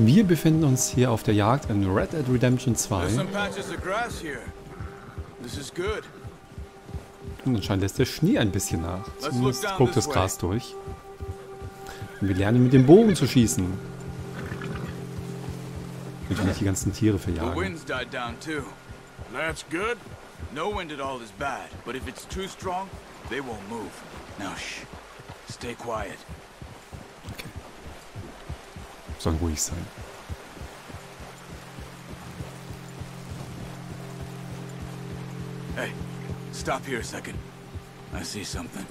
Wir befinden uns hier auf der Jagd in Red Dead Redemption 2. Und anscheinend lässt der Schnee ein bisschen nach. Zumindest guckt das Gras durch. Und wir lernen mit dem Bogen zu schießen. Natürlich die ganzen Tiere verjagen. That's good. No wind at all is bad, but if it's too strong, they won't move. Now shh. Stay quiet. Okay. Soll ruhig sein. Hey, stop here a second. I see something.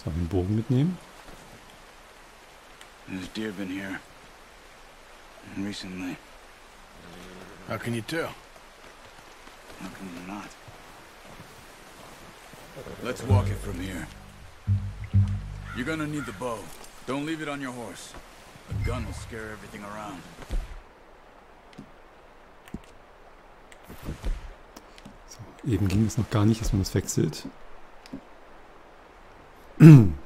Soll ich den Bogen mitnehmen? There's deer been here recently. How can you tell? How can you not? Let's walk it from here. You're gonna need the bow. Don't leave it on your horse. A gun will scare everything around. So, eben ging es noch gar nicht, dass man das wechselt.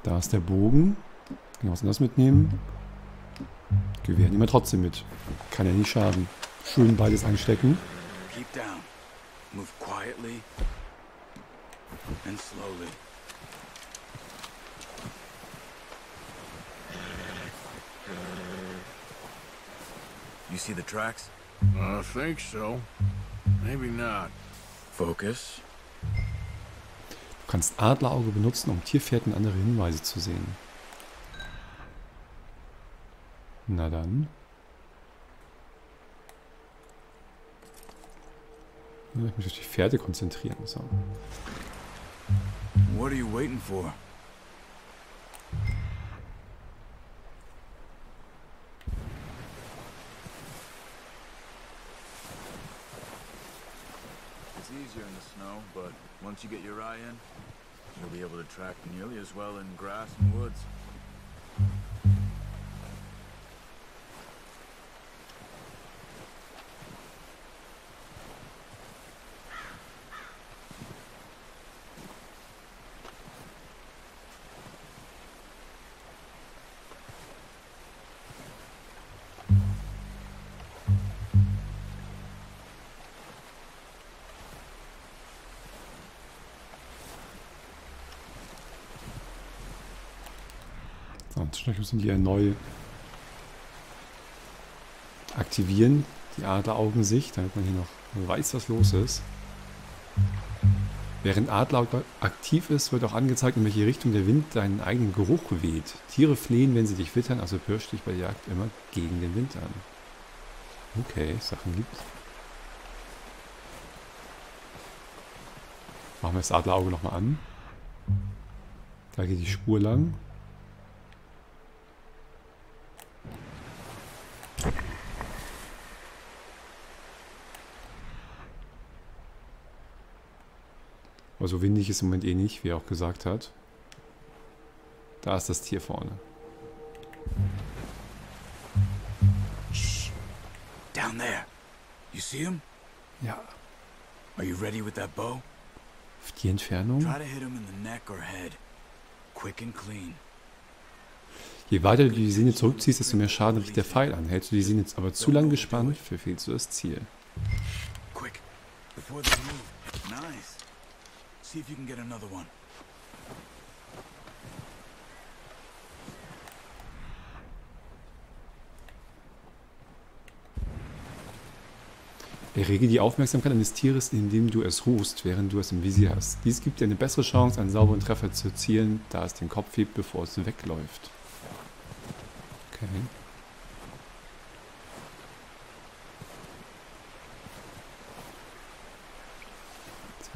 Da ist der Bogen. Kann ich was anderes mitnehmen? Gewehr nehmen wir trotzdem mit. Kann ja nicht schaden. Schön beides einstecken. Keep down. Move quietly and slowly. You see the tracks? I think so. Maybe not. Focus. Du kannst Adlerauge benutzen, um Tierfährten andere Hinweise zu sehen. Na dann. Ich muss mich auf die Pferde konzentrieren. So. What are you waiting for? It's easier in the snow, but once you get your eye in, you'll be able to track nearly as well in grass and woods. Vielleicht müssen die ja neu aktivieren, die Adleraugensicht, damit man hier noch weiß, was los ist. Während Adlerauge aktiv ist, wird auch angezeigt, in welche Richtung der Wind deinen eigenen Geruch weht. Tiere fliehen, wenn sie dich wittern, also pirsch dich bei der Jagd immer gegen den Wind an. Okay, Sachen gibt's. Machen wir das Adlerauge nochmal an. Da geht die Spur lang. Also windig ist im Moment eh nicht, wie er auch gesagt hat. Da ist das Tier vorne. Shh. Down there. You see him? Ja. Are you ready with that bow? Auf die Entfernung. Try to hit him in the neck or head. Quick and clean. Je weiter du die Sehne zurückziehst, desto mehr Schaden richtet der Pfeil an. Hältst du die Sehne jetzt aber zu lang gespannt, verfehlst du das Ziel. Quick. Before they move. Nice. See if you can get another one. Errege die Aufmerksamkeit eines Tieres, indem du es rufst, während du es im Visier hast. Dies gibt dir eine bessere Chance, einen sauberen Treffer zu erzielen, da es den Kopf hebt, bevor es wegläuft. Okay.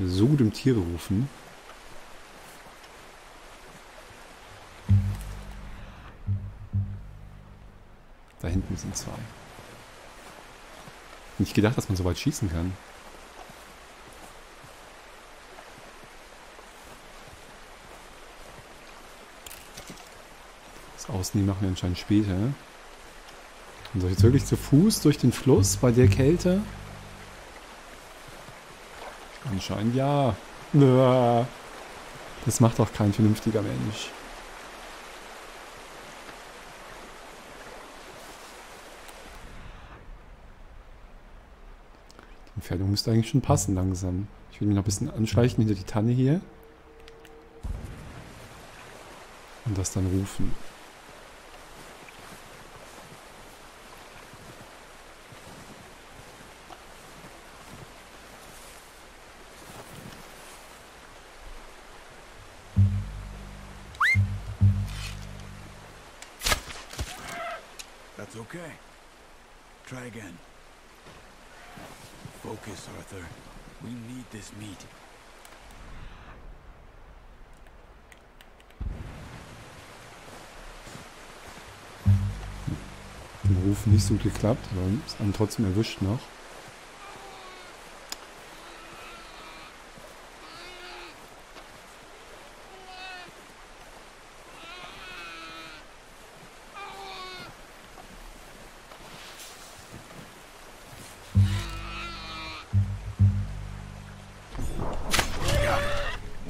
So gut im Tiere rufen. Da hinten sind zwei. Nicht gedacht, dass man so weit schießen kann. Das Ausnehmen machen wir anscheinend später. Und soll ich jetzt wirklich zu Fuß durch den Fluss bei der Kälte? Anscheinend ja. Das macht doch kein vernünftiger Mensch. Die Entfernung müsste eigentlich schon passen langsam. Ich will mich noch ein bisschen anschleichen hinter die Tanne hier. Und das dann rufen. That's okay. Try again. Focus, Arthur. We need this meat. Den Ruf nicht so gut geklappt, aber ist dann trotzdem erwischt noch.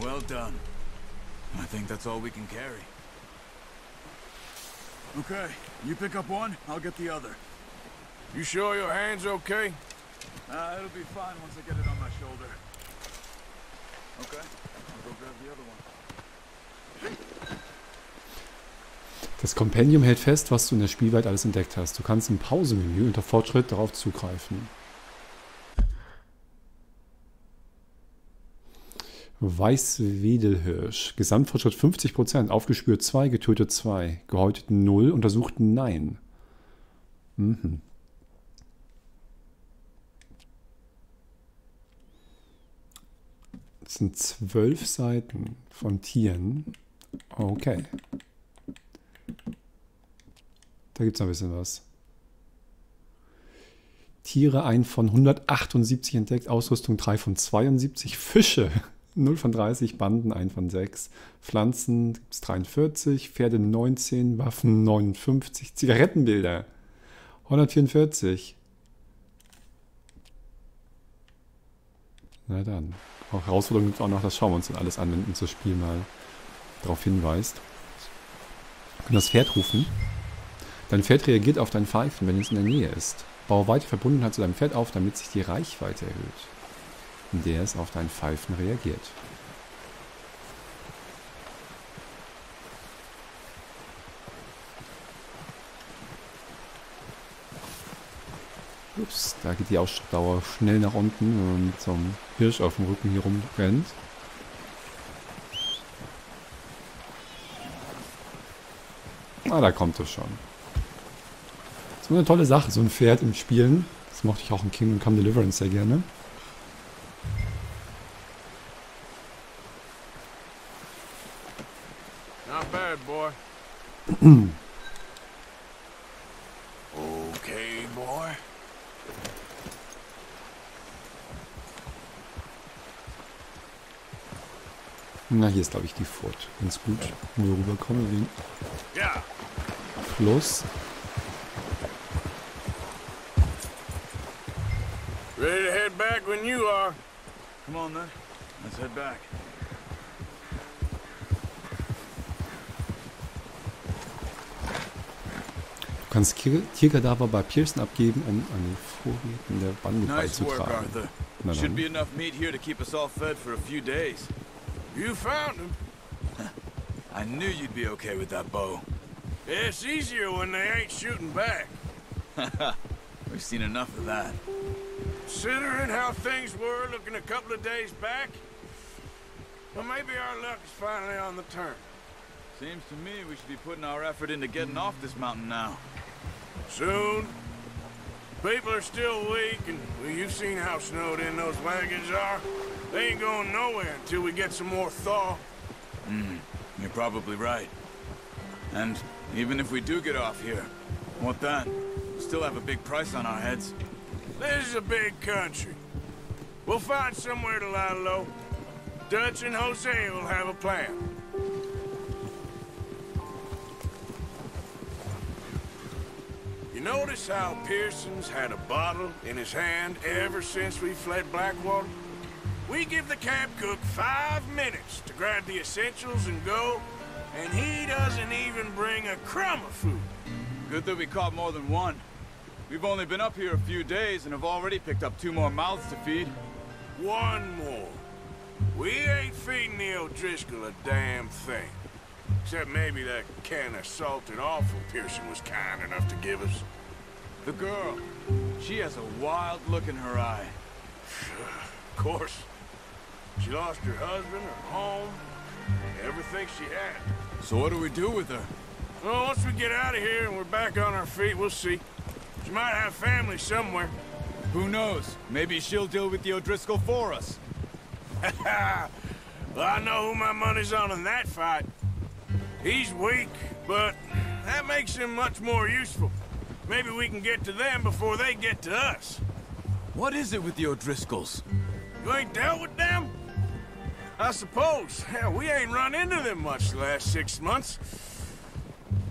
Well done. I think that's all we can carry. Okay, you pick up one, I'll get the other. You sure your hand's okay? It'll be fine once I get it on my shoulder. Okay, I'll go grab the other one. Das Kompendium hält fest, was du in der Spielwelt alles entdeckt hast. Du kannst im Pausemenü unter Fortschritt darauf zugreifen. Weißwedelhirsch. Gesamtfortschritt 50%. Aufgespürt 2, getötet 2. Gehäutet 0, untersucht nein. Mhm. Das sind 12 Seiten von Tieren. Okay. Da gibt es noch ein bisschen was. Tiere 1 von 178 entdeckt. Ausrüstung 3 von 72. Fische 0 von 30, Banden 1 von 6, Pflanzen gibt es 43, Pferde 19, Waffen 59, Zigarettenbilder 144. Na dann. Auch Herausforderungen gibt es auch noch, das schauen wir uns dann alles an, wenn uns das Spiel mal darauf hinweist. Wir können das Pferd rufen. Dein Pferd reagiert auf dein Pfeifen, wenn es in der Nähe ist. Baue weite Verbundenheit zu deinem Pferd auf, damit sich die Reichweite erhöht, in der es auf dein Pfeifen reagiert. Ups, da geht die Ausdauer schnell nach unten, wenn man mit so einem Hirsch auf dem Rücken hier rumrennt. Ah, da kommt es schon. So eine tolle Sache, so ein Pferd im Spielen. Das mochte ich auch in Kingdom Come Deliverance sehr gerne. Not bad, boy. Okay, boy. Na, hier ist, glaube ich, die Furt. Ganz gut, wo wir rüberkommen, wie ein Yeah. Fluss. Ready to head back when you are. Come on then, let's head back. Du kannst Tierkadaver bei Pearson abgeben, um an den Vorräten der Bande Nice work, beizutragen. Arthur. Na Should be dann. enough meat here to keep us all fed for a few days. You found him. I knew you'd be okay with that bow. It's easier when they ain't shooting back. We've seen enough of that. Considering how things were looking a couple of days back, well, maybe our luck is finally on the turn. Seems to me we should be putting our effort into getting off this mountain now. Soon. People are still weak, and well, you've seen how snowed in those wagons are. They ain't going nowhere until we get some more thaw. You're probably right. And even if we do get off here, what then? We still have a big price on our heads. This is a big country. We'll find somewhere to lie low. Dutch and Jose will have a plan. You notice how Pearson's had a bottle in his hand ever since we fled Blackwater? We give the camp cook 5 minutes to grab the essentials and go, and he doesn't even bring a crumb of food. Good that we caught more than one. We've only been up here a few days and have already picked up 2 more mouths to feed. 1 more. We ain't feeding the O'Driscoll a damn thing. Except maybe that can of salt and offal Pearson was kind enough to give us. The girl, she has a wild look in her eye. Of course. She lost her husband, her home, everything she had. So what do we do with her? Well, once we get out of here and we're back on our feet, we'll see. She might have family somewhere. Who knows? Maybe she'll deal with the O'Driscoll for us. Well, I know who my money's on in that fight. He's weak, but that makes him much more useful. Maybe we can get to them before they get to us. What is it with the O'Driscolls? You ain't dealt with them? I suppose. Hell, we ain't run into them much the last 6 months.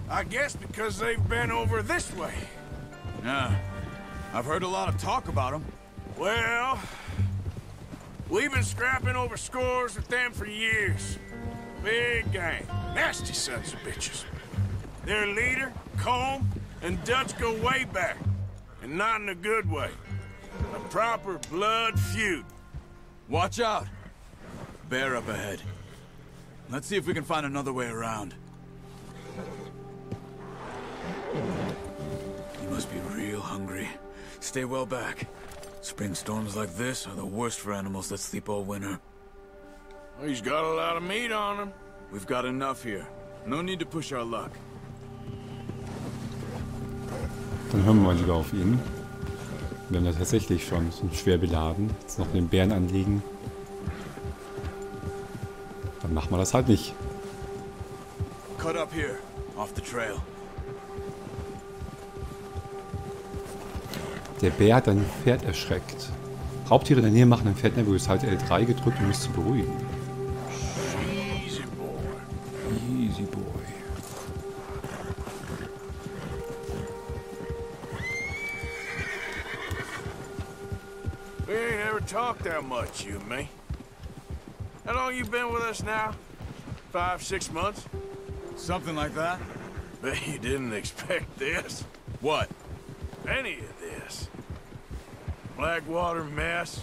I guess because they've been over this way. Yeah, I've heard a lot of talk about them. Well, we've been scrapping over scores with them for years. Big gang. Nasty sons of bitches. Their leader, Combe, and Dutch go way back. And not in a good way. A proper blood feud. Watch out! Bear up ahead. Let's see if we can find another way around. You must be real hungry. Stay well back. Spring storms like this are the worst for animals that sleep all winter. Well, he's got a lot of meat on him. We've got enough here. No need to push our luck. Dann hören wir mal lieber auf ihn. Wir haben da tatsächlich schon, sind schwer beladen. Jetzt noch den Bären anlegen. Dann machen wir das halt nicht. Cut up here, off the trail. Der Bär hat ein Pferd erschreckt. Raubtiere in der Nähe machen ein Pferd nervös. Halte L3 gedrückt, um es zu beruhigen. Easy boy. Easy boy. We ain't ever talked that much, you and me. How long you been with us now? 5, 6 months? Something like that? Bet you didn't expect this. What? Any of this. Blackwater mess.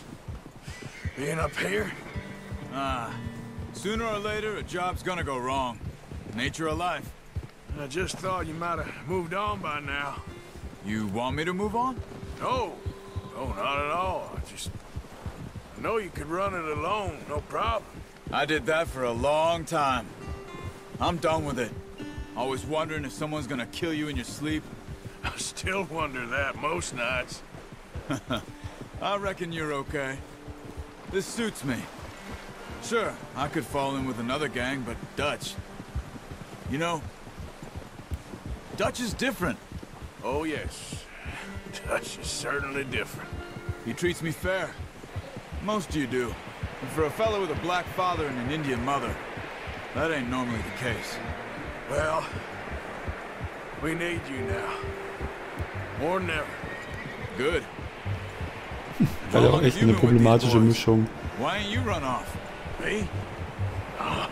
Being up here. Sooner or later, a job's gonna go wrong. Nature of life. I just thought you might have moved on by now. You want me to move on? No. No, not at all. I know you could run it alone, no problem. I did that for a long time. I'm done with it. Always wondering if someone's gonna kill you in your sleep. I still wonder that most nights. I reckon you're okay. This suits me. Sure, I could fall in with another gang, but Dutch... You know, Dutch is different. Oh, yes. Dutch is certainly different. He treats me fair. Most of you do. And for a fellow with a black father and an Indian mother, that ain't normally the case. Well, we need you now. More than ever. Good. Hat ja auch echt eine problematische Mischung. Why ain't you run off? Me? Oh,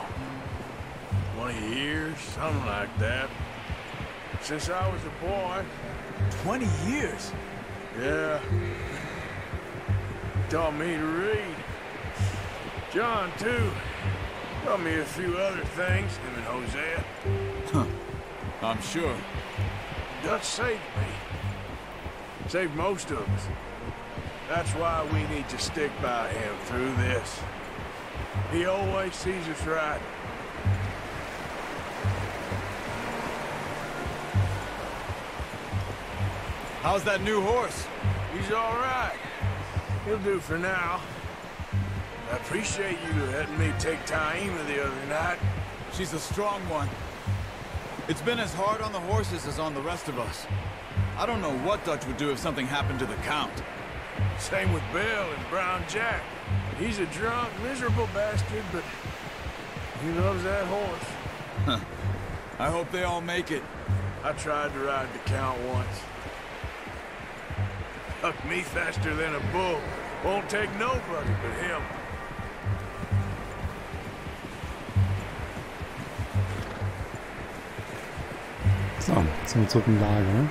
20 years, something like that. Since I was a boy. 20 years? Yeah. Taught me to read. John, too. Taught me a few other things, him and Hosea. Huh. I'm sure. Dutch saved me. Saved most of us. That's why we need to stick by him through this. He always sees us right. How's that new horse? He's all right. He'll do for now. I appreciate you letting me take Taima the other night. She's a strong one. It's been as hard on the horses as on the rest of us. I don't know what Dutch would do if something happened to the Count. Same with Bill and Brown Jack. He's a drunk, miserable bastard, but he loves that horse. Huh. I hope they all make it. I tried to ride the Count once. Hucked me faster than a bull. Won't take nobody but him. So, jetzt sind wir zurück im Lager.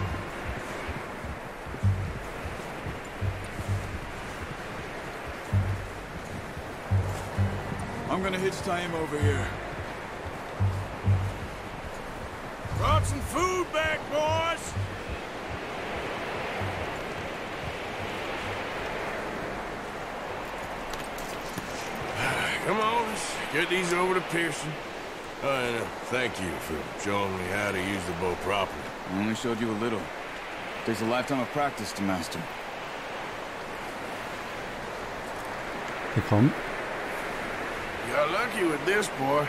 I'm gonna hitch tie him over here. Brought some food back, boys. Come on, let's get these over to Pearson. And thank you for showing me how to use the bow properly. I only showed you a little. Takes a lifetime of practice to master. Willkommen. You got lucky with this, boy.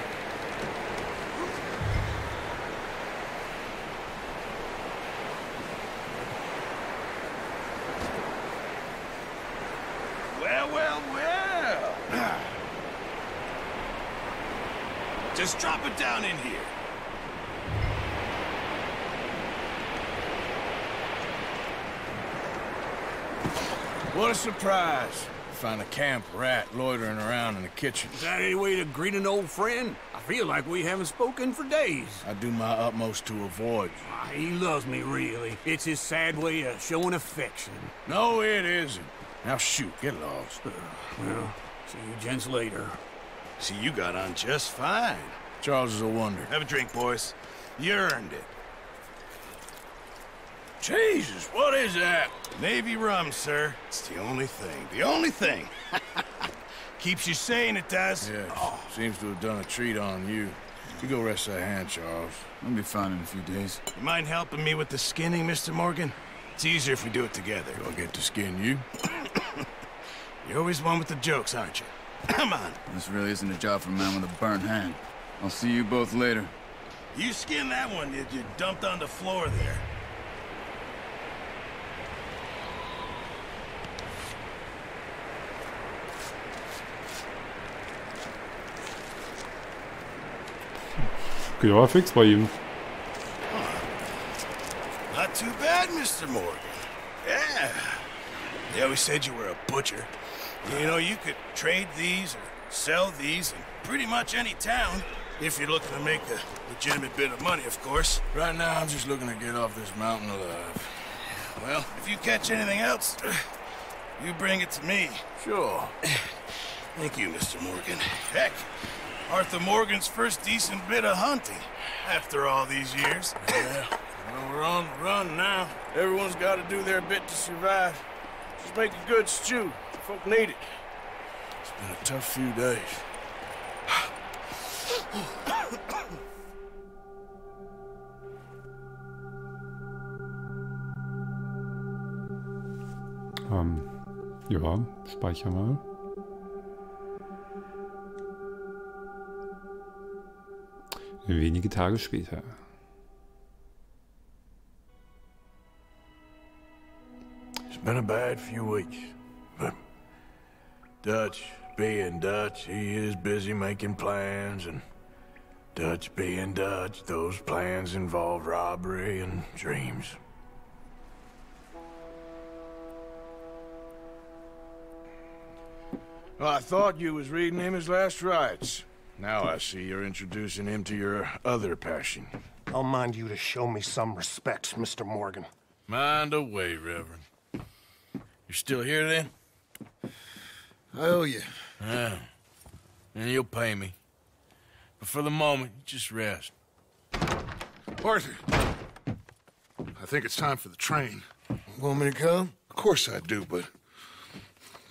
Well, well, well. Just drop it down in here. What a surprise. Find a camp rat loitering around in the kitchen. Is that any way to greet an old friend? I feel like we haven't spoken for days. I do my utmost to avoid you. He loves me, really. It's his sad way of showing affection. No, it isn't. Now shoot, get lost. Well, see you gents later. See, you got on just fine. Charles is a wonder. Have a drink, boys. You earned it. Jesus, what is that? Navy rum, sir. It's the only thing. The only thing. Keeps you sane, it does. Yeah, seems to have done a treat on you. You go rest that hand, Charles. I'll be fine in a few days. You mind helping me with the skinning, Mr. Morgan? It's easier if we do it together. Do I get to skin you? You're always one with the jokes, aren't you? Come on. This really isn't a job for a man with a burnt hand. I'll see you both later. You skinned that one you dumped on the floor there. Geht aber fix bei ihm. Not too bad, Mr. Morgan. Yeah. They always said you were a butcher. You know, you could trade these or sell these in pretty much any town. If you're looking to make a legitimate bit of money, of course. Right now, I'm just looking to get off this mountain alive. Well, if you catch anything else, you bring it to me. Sure. Thank you, Mr. Morgan. Heck, Arthur Morgan's first decent bit of hunting after all these years. Yeah, well, we're on the run now. Everyone's got to do their bit to survive. Just make a good stew. Folk need it. It's been a tough few days. Ja, speicher mal. Wenige Tage später. It's been a bad few weeks, but Dutch being Dutch, he is busy making plans, and Dutch being Dutch, those plans involve robbery and dreams. Well, I thought you was reading him his last rites. Now I see you're introducing him to your other passion. I'll mind you to show me some respect, Mr. Morgan. Mind away, Reverend. You're still here, then? I owe you. Yeah. And you'll pay me. But for the moment, just rest. Arthur, I think it's time for the train. Want me to come? Of course I do, but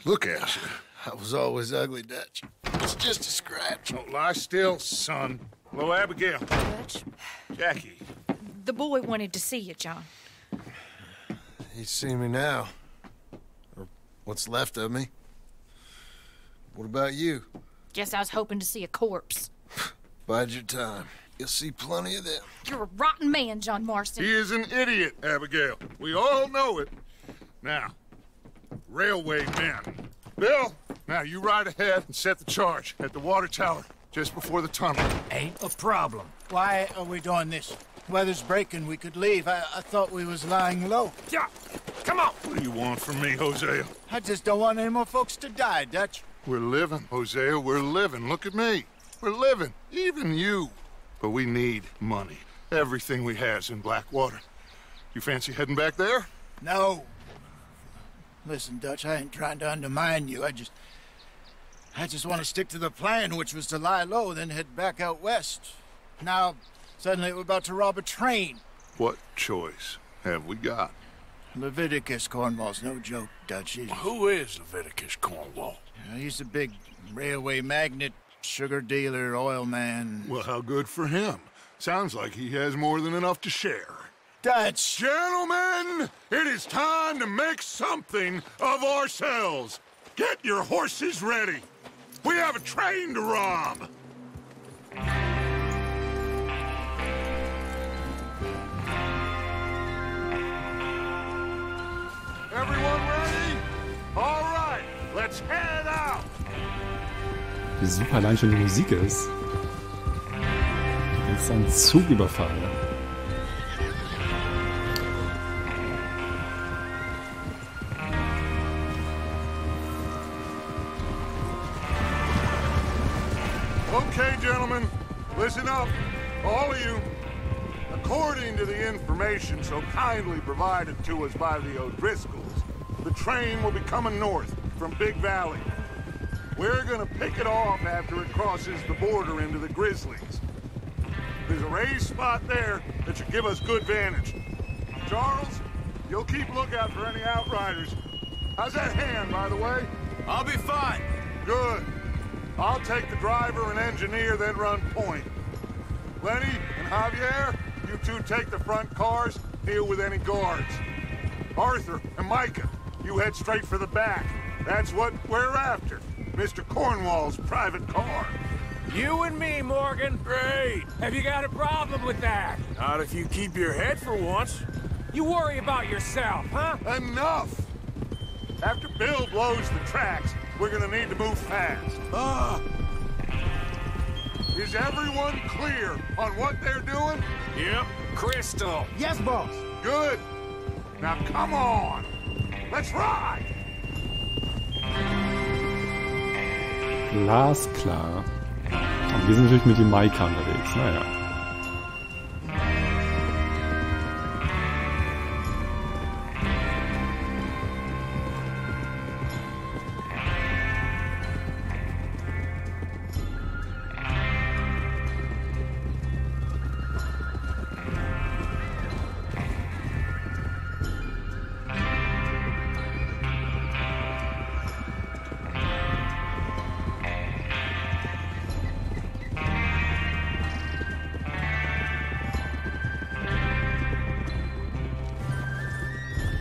look at you. I was always ugly, Dutch. It's just a scratch. Don't lie still, son. Hello, Abigail. Dutch, Jackie. the boy wanted to see you, John. He's seen me now. Or what's left of me. What about you? Guess I was hoping to see a corpse. Bide your time. You'll see plenty of them. You're a rotten man, John Marston. He is an idiot, Abigail. We all know it. Now, railway men. Bill, now you ride ahead and set the charge at the water tower just before the tunnel. Ain't a problem. Why are we doing this? Weather's breaking, we could leave. I thought we was lying low. Yeah, come on. What do you want from me, Hosea? I just don't want any more folks to die, Dutch. We're living, Hosea, we're living. Look at me. We're living, even you. But we need money. Everything we has in Blackwater. You fancy heading back there? No. Listen, Dutch, I ain't trying to undermine you. I just want to stick to the plan, which was to lie low, then head back out west. Now, suddenly we're about to rob a train. What choice have we got? Leviticus Cornwall's no joke, Dutch. Who is Leviticus Cornwall? He's a big railway magnate, sugar dealer, oil man. Well, how good for him. Sounds like he has more than enough to share. Dutch! Gentlemen, it is time to make something of ourselves. Get your horses ready. We have a train to rob. Everyone ready? All right, let's head out. Wie super allein schon die Musik ist. Jetzt ein Zugüberfall. Okay, gentlemen, listen up, all of you. According to the information so kindly provided to us by the O'Driscolls, the train will be coming north from Big Valley. We're gonna pick it off after it crosses the border into the Grizzlies. There's a raised spot there that should give us good vantage. Charles, you'll keep lookout for any outriders. How's that hand, by the way? I'll be fine. Good. I'll take the driver and engineer, then run point. Lenny and Javier, you two take the front cars, deal with any guards. Arthur and Micah, you head straight for the back. That's what we're after. Mr. Cornwall's private car. You and me, Morgan. Great. Have you got a problem with that? Not if you keep your head for once. You worry about yourself, huh? Enough! After Bill blows the tracks, we're gonna need to move fast. Is everyone clear on what they're doing? Yep. Crystal. Yes, boss. Good. Now come on. Let's ride. Glasklar. Aber wir sind natürlich mit dem Maika unterwegs. Naja.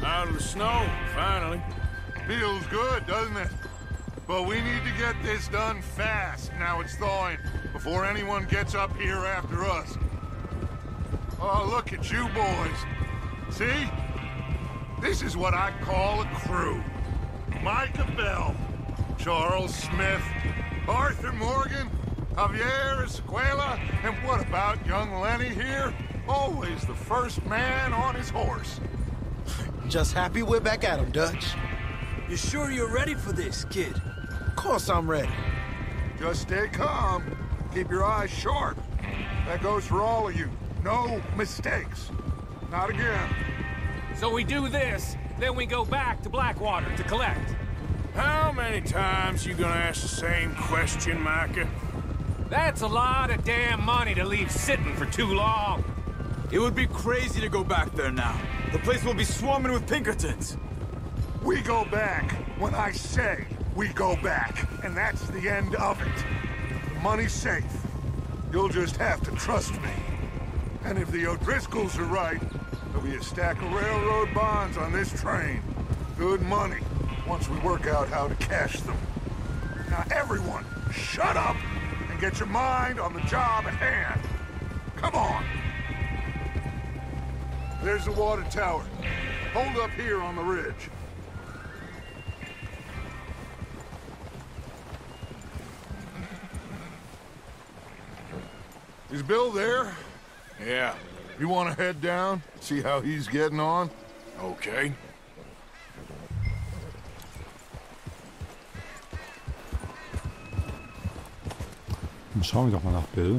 Out of the snow, finally. Feels good, doesn't it? But we need to get this done fast, now it's thawing, before anyone gets up here after us. Oh, look at you boys. See? This is what I call a crew. Micah Bell, Charles Smith, Arthur Morgan, Javier Escuela, and what about young Lenny here? Always the first man on his horse. Just happy we're back at him, Dutch. You sure you're ready for this, kid? Of course I'm ready. Just stay calm. Keep your eyes sharp. That goes for all of you. No mistakes. Not again. So we do this, then we go back to Blackwater to collect. How many times you gonna ask the same question, Micah? That's a lot of damn money to leave sitting for too long. It would be crazy to go back there now. The place will be swarming with Pinkertons. We go back when I say we go back, and that's the end of it. The money's safe. You'll just have to trust me. And if the O'Driscolls are right, there'll be a stack of railroad bonds on this train. Good money, once we work out how to cash them. Now everyone, shut up and get your mind on the job at hand. Come on. There's the water tower. Hold up here on the ridge. Is Bill there? Yeah. You want to head down, see how he's getting on? Okay. Dann schauen wir doch mal nach Bill.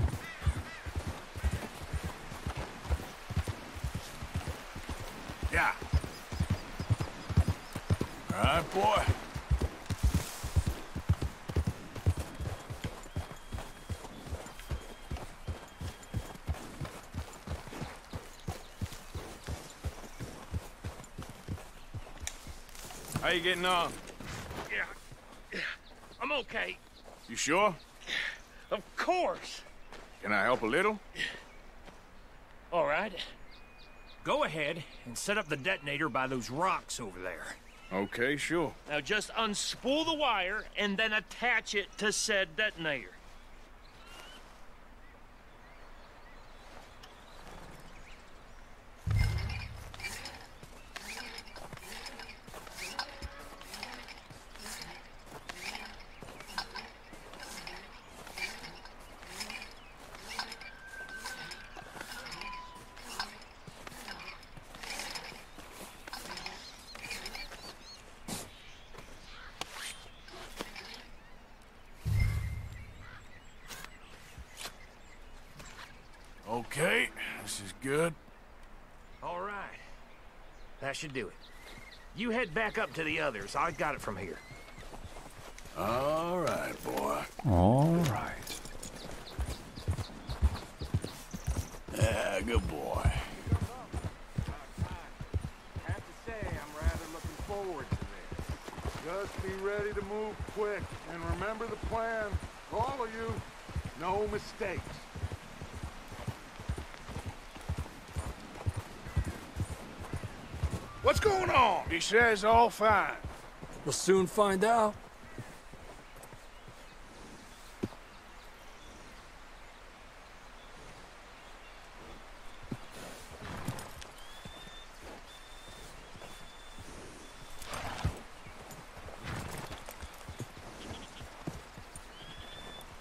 How you getting on? Yeah, I'm okay. You sure? Of course. Can I help a little? All right. Go ahead and set up the detonator by those rocks over there. Okay, sure. Now just unspool the wire and then attach it to said detonator. Okay, this is good. All right. That should do it. You head back up to the others. I got it from here. All right, boy. All right. Yeah, good boy. I have to say, I'm rather looking forward to this. Just be ready to move quick, and remember the plan. All of you, no mistakes. What's going on? He says all fine. We'll soon find out.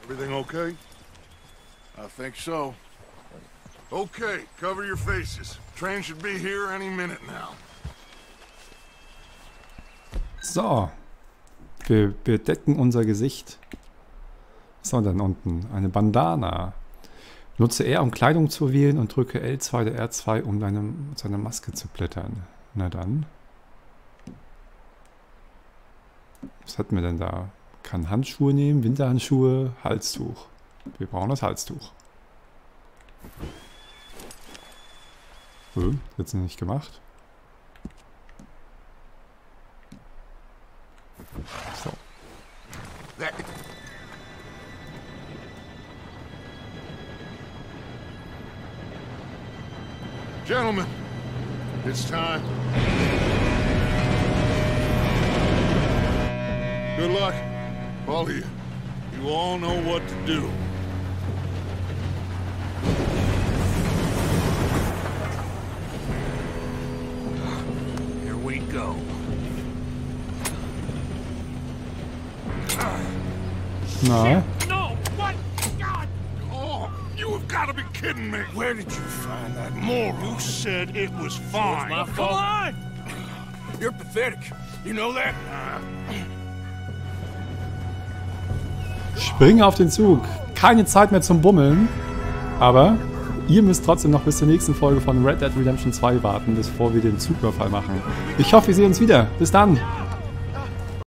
Everything okay? I think so. Okay, cover your faces. Train should be here any minute now. So. Wir bedecken unser Gesicht. So, dann unten eine Bandana. Nutze R, um Kleidung zu wählen und drücke L2 oder R2, um seine Maske zu blättern. Na dann. Was hatten wir denn da? Kann Handschuhe nehmen, Winterhandschuhe, Halstuch. Wir brauchen das Halstuch. Jetzt nicht gemacht. So. Gentlemen, it's time. Good luck, all of you. You all know what to do. Here we go. Na? No! What? God! Oh, you have got to be kidding me. Where did you find that moron? You said it was fine. My fault. Come on! You're pathetic. You know that? Springe auf den Zug. Keine Zeit mehr zum Bummeln. Aber ihr müsst trotzdem noch bis zur nächsten Folge von Red Dead Redemption 2 warten, bevor wir den Zugüberfall machen. Ich hoffe, wir sehen uns wieder. Bis dann.